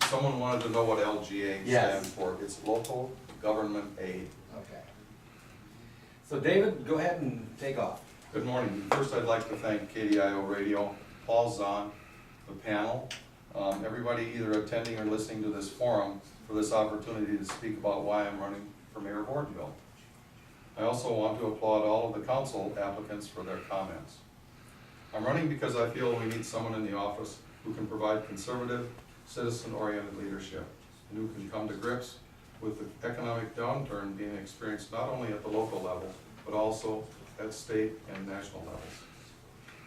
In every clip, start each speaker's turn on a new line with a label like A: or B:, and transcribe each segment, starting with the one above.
A: someone wanted to know what LGA
B: Yes.
A: stands for. It's local government aid.
B: Okay. So David, go ahead and take off.
A: Good morning. First, I'd like to thank KDIO Radio, Paul Zahn, the panel, everybody either attending or listening to this forum for this opportunity to speak about why I'm running for mayor of Ortonville. I also want to applaud all of the council applicants for their comments. I'm running because I feel we need someone in the office who can provide conservative, citizen-oriented leadership, and who can come to grips with the economic downturn being experienced not only at the local level, but also at state and national levels.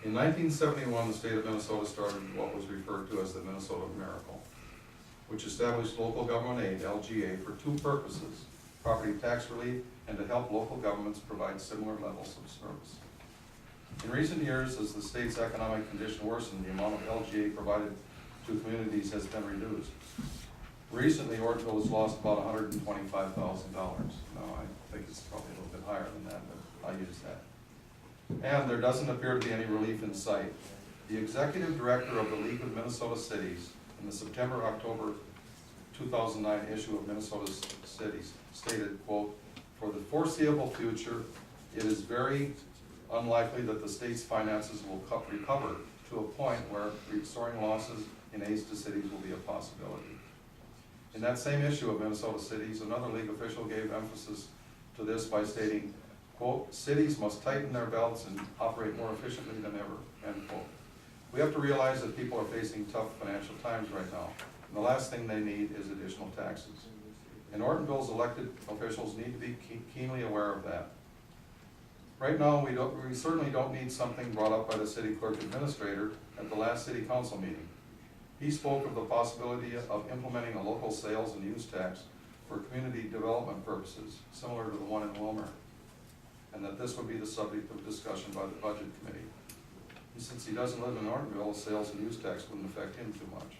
A: In 1971, the state of Minnesota started what was referred to as the Minnesota Miracle, which established local government aid, LGA, for two purposes: property tax relief and to help local governments provide similar levels of service. In recent years, as the state's economic condition worsened, the amount of LGA provided to communities has been reduced. Recently, Ortonville has lost about $125,000. Now, I think it's probably a little bit higher than that, but I'll use that. And there doesn't appear to be any relief in sight. The executive director of the League of Minnesota Cities in the September-October 2009 issue of Minnesota Cities stated, quote, "For the foreseeable future, it is very unlikely that the state's finances will recover to a point where restoring losses in aids to cities will be a possibility." In that same issue of Minnesota Cities, another league official gave emphasis to this by stating, quote, "Cities must tighten their belts and operate more efficiently than ever," end quote. We have to realize that people are facing tough financial times right now, and the last thing they need is additional taxes. And Ortonville's elected officials need to be keenly aware of that. Right now, we certainly don't need something brought up by the city clerk administrator at the last city council meeting. He spoke of the possibility of implementing a local sales and use tax for community development purposes, similar to the one in Wilmer, and that this would be the subject of discussion by the budget committee. And since he doesn't live in Ortonville, a sales and use tax wouldn't affect him too much.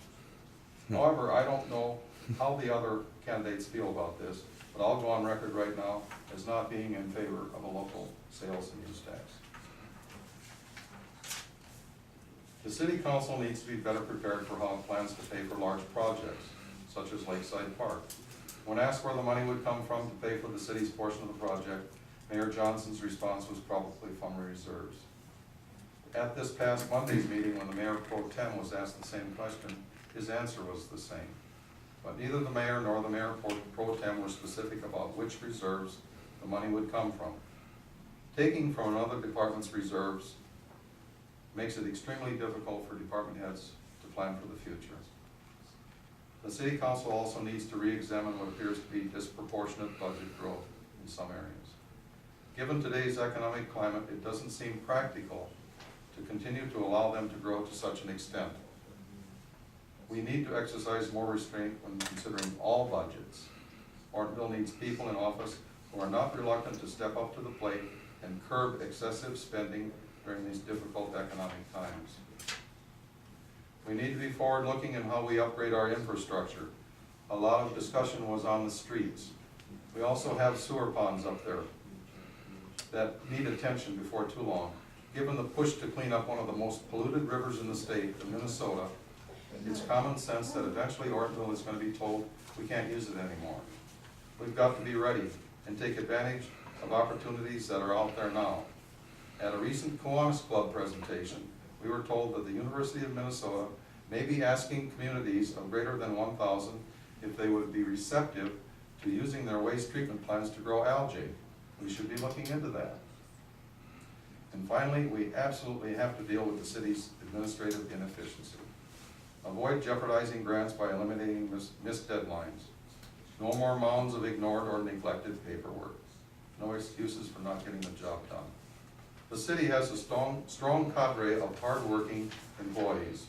A: However, I don't know how the other candidates feel about this, but I'll go on record right now as not being in favor of a local sales and use tax. The city council needs to be better prepared for how it plans to pay for large projects, such as Lakeside Park. When asked where the money would come from to pay for the city's portion of the project, Mayor Johnson's response was probably from reserves. At this past Monday's meeting, when the mayor pro tem was asked the same question, his answer was the same. But neither the mayor nor the mayor pro tem were specific about which reserves the money would come from. Taking from another department's reserves makes it extremely difficult for department heads to plan for the future. The city council also needs to re-examine what appears to be disproportionate budget growth in some areas. Given today's economic climate, it doesn't seem practical to continue to allow them to grow to such an extent. We need to exercise more restraint when considering all budgets. Ortonville needs people in office who are not reluctant to step up to the plate and curb excessive spending during these difficult economic times. We need to be forward-looking in how we upgrade our infrastructure. A lot of discussion was on the streets. We also have sewer ponds up there that need attention before too long. Given the push to clean up one of the most polluted rivers in the state, Minnesota, it's common sense that eventually Ortonville is going to be told we can't use it anymore. We've got to be ready and take advantage of opportunities that are out there now. At a recent Kiwanis Club presentation, we were told that the University of Minnesota may be asking communities of greater than 1,000 if they would be receptive to using their waste treatment plants to grow algae. We should be looking into that. And finally, we absolutely have to deal with the city's administrative inefficiency. Avoid jeopardizing grants by eliminating missed deadlines. No more mounds of ignored or neglected paperwork. No excuses for not getting the job done. The city has a strong cadre of hardworking employees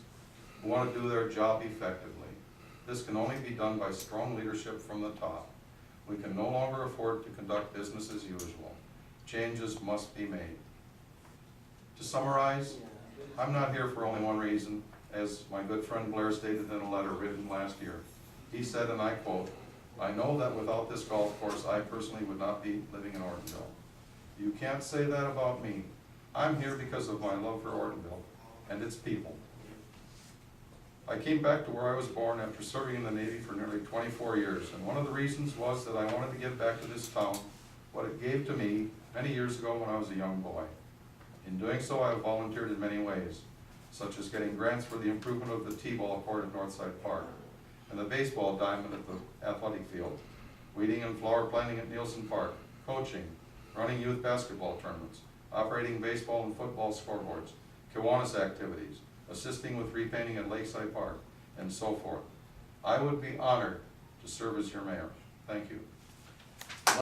A: who want to do their job effectively. This can only be done by strong leadership from the top. We can no longer afford to conduct business as usual. Changes must be made. To summarize, I'm not here for only one reason, as my good friend Blair stated in a letter written last year. He said, and I quote, "I know that without this golf course, I personally would not be living in Ortonville. You can't say that about me. I'm here because of my love for Ortonville and its people. I came back to where I was born after serving in the Navy for nearly 24 years, and one of the reasons was that I wanted to give back to this town what it gave to me many years ago when I was a young boy. In doing so, I have volunteered in many ways, such as getting grants for the improvement of the T-ball court at Northside Park, and the baseball diamond at the athletic field, weeding and flower planting at Nielsen Park, coaching, running youth basketball tournaments, operating baseball and football scoreboards, Kiwanis activities, assisting with repainting at Lakeside Park, and so forth. I would be honored to serve as your mayor. Thank you.